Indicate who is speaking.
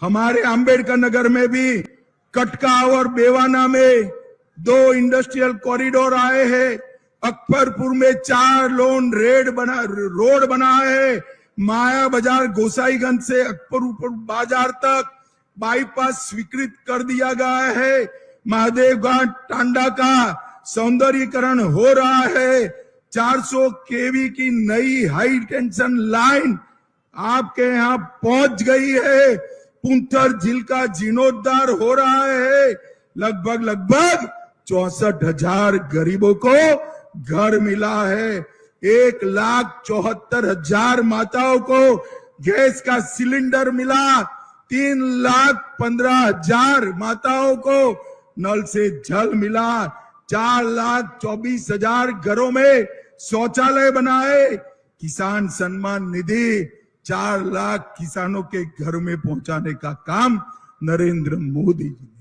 Speaker 1: हमारे अंबेडकर नगर में भी कटका और बेवाना में 2 इंडस्ट्रियल कॉरिडोर आए हैं। अकबरपुर में 4 रोड बना है। माया बाजार गोसाईगंज से अकबरपुर बाजार तक बाईपास स्वीकृत कर दिया गया है। महादेवघाट टांडा का सौंदर्यीकरण हो रहा है। 400 केवी की नई हाई टेंशन लाइन आपके यहाँ पहुंच गई है। पुंथर झील का जीर्णोद्धार हो रहा है। लगभग 64,000 गरीबों को घर मिला है। 1,74,000 माताओं को गैस का सिलेंडर मिला। 3,15,000 माताओं को नल से जल मिला। 4,24,000 घरों में शौचालय बनाए। किसान सम्मान निधि 4 लाख किसानों के घर में पहुंचाने का काम नरेंद्र मोदी जी ने